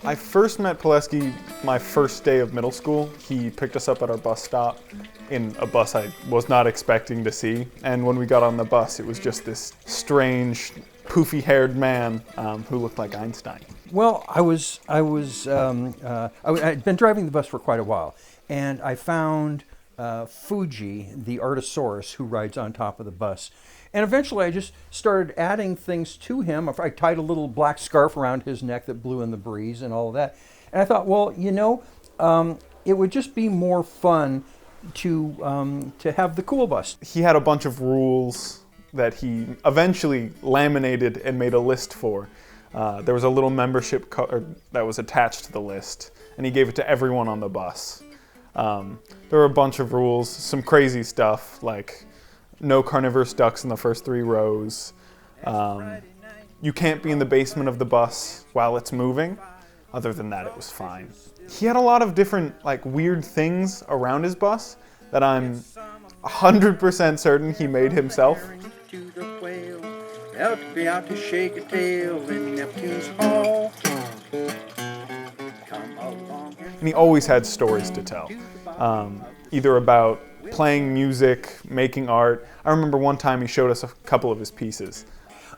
I first met Poleski my first day of middle school. He picked us up at our bus stop in a bus I was not expecting to see. And when we got on the bus, it was just this strange, poofy-haired man who looked like Einstein. Well, I'd been driving the bus for quite a while, and I found Fuji, the Artosaurus, who rides on top of the bus. And eventually I just started adding things to him. I tied a little black scarf around his neck that blew in the breeze and all of that. And I thought, well, it would just be more fun to have the cool bus. He had a bunch of rules that he eventually laminated and made a list for. There was a little membership card that was attached to the list, and he gave it to everyone on the bus. There were a bunch of rules, some crazy stuff like no carnivorous ducks in the first 3 rows. You can't be in the basement of the bus while it's moving. Other than that, it was fine. He had a lot of different weird things around his bus that I'm 100% certain he made himself. Out to shake a tail in Neptune's hall. And he always had stories to tell, either about playing music, making art. I remember one time he showed us a couple of his pieces.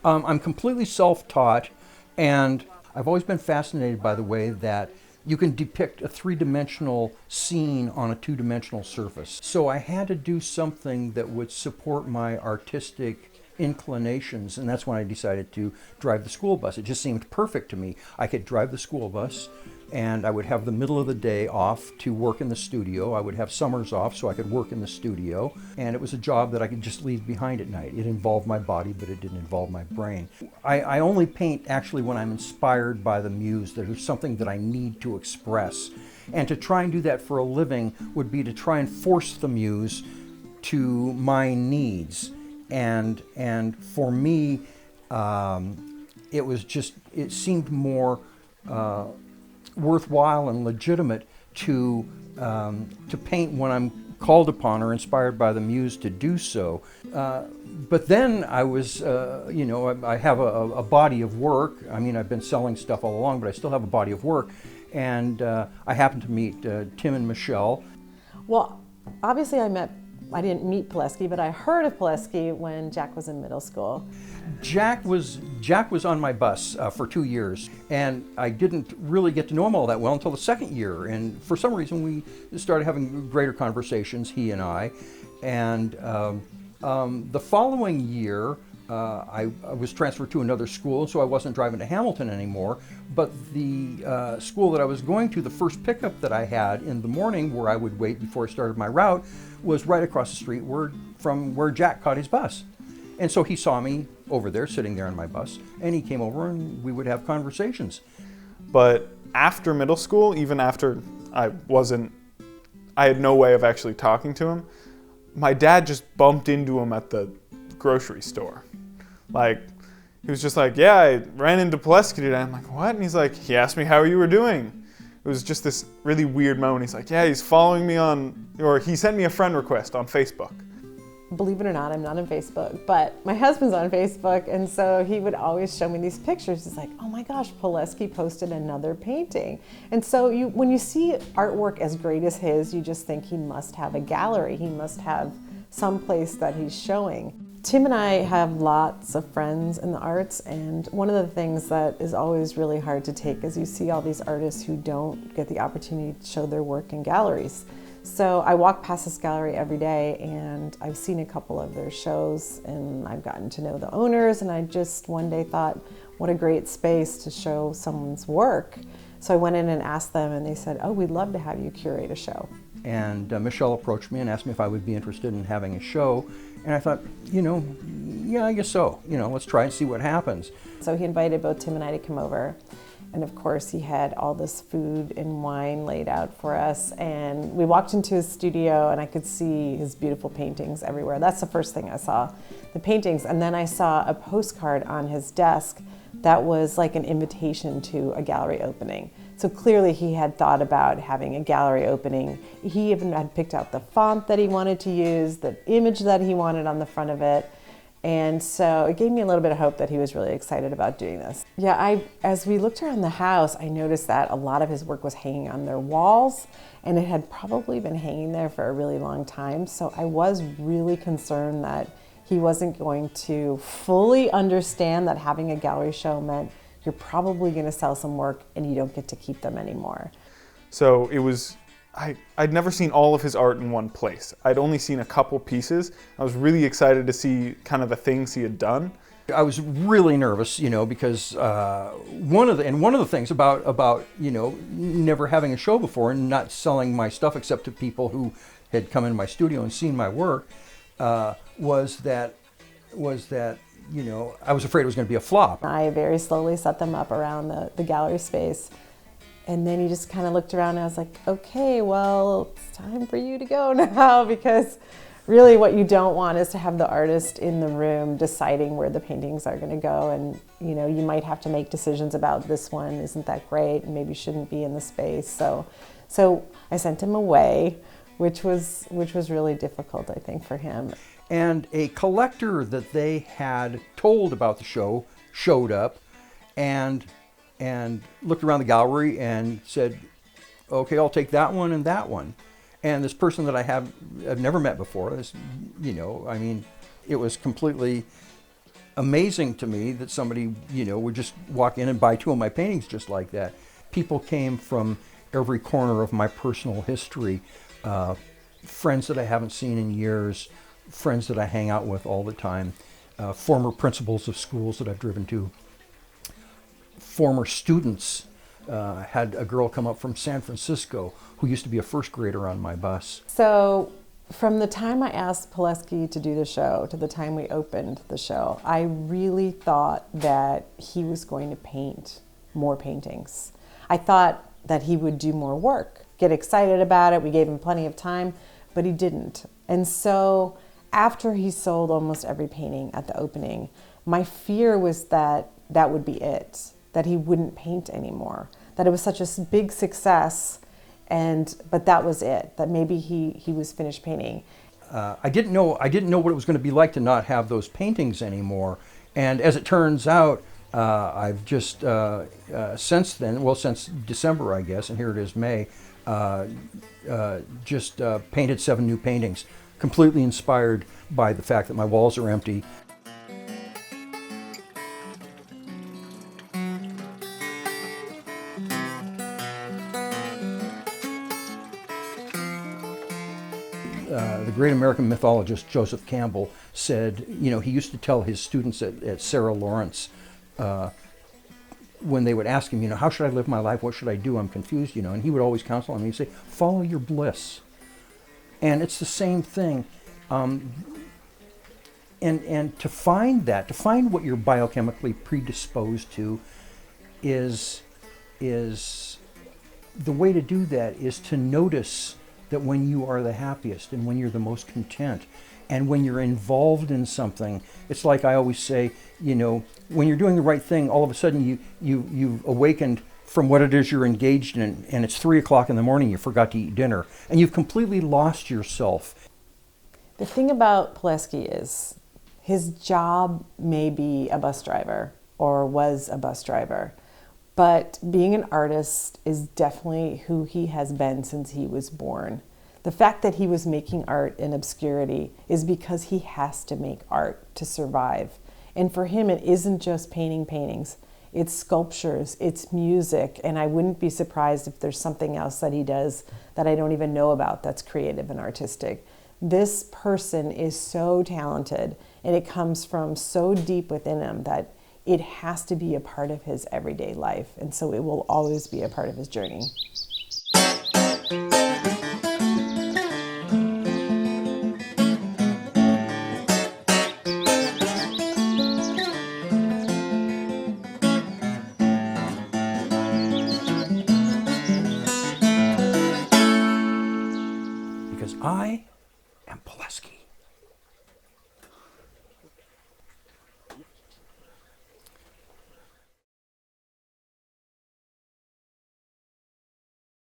I'm completely self-taught, and I've always been fascinated by the way that you can depict a 3-dimensional scene on a 2-dimensional surface. So I had to do something that would support my artistic inclinations, and that's when I decided to drive the school bus. It just seemed perfect to me. I could drive the school bus, and I would have the middle of the day off to work in the studio. I would have summers off so I could work in the studio, and it was a job that I could just leave behind at night. It involved my body, but it didn't involve my brain. I only paint actually when I'm inspired by the muse. There's something that I need to express, and to try and do that for a living would be to try and force the muse to my needs. And for me, it seemed more worthwhile and legitimate to paint when I'm called upon or inspired by the muse to do so. But then I was, I have a body of work. I mean, I've been selling stuff all along, but I still have a body of work. And I happened to meet Tim and Michelle. Well, obviously I didn't meet Poleski, but I heard of Poleski when Jack was in middle school. Jack was on my bus for 2 years, and I didn't really get to know him all that well until the second year. And for some reason, we started having greater conversations, he and I. And the following year, I was transferred to another school, so I wasn't driving to Hamilton anymore. But the school that I was going to, the first pickup that I had in the morning, where I would wait before I started my route, was right across the street from where Jack caught his bus. And so he saw me over there, sitting there on my bus, and he came over and we would have conversations. But after middle school, even after I had no way of actually talking to him, my dad just bumped into him at the grocery store. He was just like, yeah, I ran into Poleski today. I'm like, what? And he's like, he asked me how you were doing. It was just this really weird moment. He's like, yeah, he's following me or he sent me a friend request on Facebook. Believe it or not, I'm not on Facebook, but my husband's on Facebook, and so he would always show me these pictures. He's like, oh my gosh, Poleski posted another painting. And so when you see artwork as great as his, you just think he must have a gallery. He must have some place that he's showing. Tim and I have lots of friends in the arts, and one of the things that is always really hard to take is you see all these artists who don't get the opportunity to show their work in galleries. So I walk past this gallery every day, and I've seen a couple of their shows, and I've gotten to know the owners, and I just one day thought, what a great space to show someone's work. So I went in and asked them, and they said, oh, we'd love to have you curate a show. And Michelle approached me and asked me if I would be interested in having a show. And I thought, yeah, I guess so. Let's try and see what happens. So he invited both Tim and I to come over. And of course, he had all this food and wine laid out for us. And we walked into his studio and I could see his beautiful paintings everywhere. That's the first thing I saw, the paintings. And then I saw a postcard on his desk that was like an invitation to a gallery opening. So clearly he had thought about having a gallery opening. He even had picked out the font that he wanted to use, the image that he wanted on the front of it. And so it gave me a little bit of hope that he was really excited about doing this. Yeah, as we looked around the house, I noticed that a lot of his work was hanging on their walls, and it had probably been hanging there for a really long time. So I was really concerned that he wasn't going to fully understand that having a gallery show meant you're probably going to sell some work and you don't get to keep them anymore. So it was, I'd never seen all of his art in one place. I'd only seen a couple pieces. I was really excited to see kind of the things he had done. I was really nervous, because one of the things about never having a show before and not selling my stuff except to people who had come in my studio and seen my work was that I was afraid it was going to be a flop. I very slowly set them up around the gallery space. And then he just kind of looked around and I was like, okay, well, it's time for you to go now, because really what you don't want is to have the artist in the room deciding where the paintings are going to go. And, you might have to make decisions about this one isn't that great and maybe shouldn't be in the space. So I sent him away, which was really difficult, I think, for him. And a collector that they had told about the show showed up and looked around the gallery and said, okay, I'll take that one and that one. And this person that I've never met before, it was completely amazing to me that somebody, would just walk in and buy two of my paintings just like that. People came from every corner of my personal history, friends that I haven't seen in years, friends that I hang out with all the time, former principals of schools that I've driven to, former students. Had a girl come up from San Francisco who used to be a first grader on my bus. So from the time I asked Poleski to do the show to the time we opened the show, I really thought that he was going to paint more paintings. I thought that he would do more work, get excited about it. We gave him plenty of time, but he didn't. And so after he sold almost every painting at the opening, my fear was that that would be it, that he wouldn't paint anymore, that it was such a big success, but that was it, that maybe he was finished painting. I didn't know what it was going to be like to not have those paintings anymore. And as it turns out, I've just since December, I guess, and here it is May, just painted 7 new paintings, completely inspired by the fact that my walls are empty. The great American mythologist Joseph Campbell said, he used to tell his students at Sarah Lawrence, when they would ask him, how should I live my life? What should I do? I'm confused, and he would always counsel them. He'd say, follow your bliss. And it's the same thing. And to find what you're biochemically predisposed to is the way to do that is to notice that when you are the happiest and when you're the most content and when you're involved in something, it's like I always say, when you're doing the right thing, all of a sudden you've awakened from what it is you're engaged in, and it's 3 o'clock in the morning, you forgot to eat dinner, and you've completely lost yourself. The thing about Poleski is his job may be a bus driver or was a bus driver, but being an artist is definitely who he has been since he was born. The fact that he was making art in obscurity is because he has to make art to survive. And for him, it isn't just painting paintings. It's sculptures, it's music, and I wouldn't be surprised if there's something else that he does that I don't even know about that's creative and artistic. This person is so talented, and it comes from so deep within him that it has to be a part of his everyday life, and so it will always be a part of his journey. and Poleski.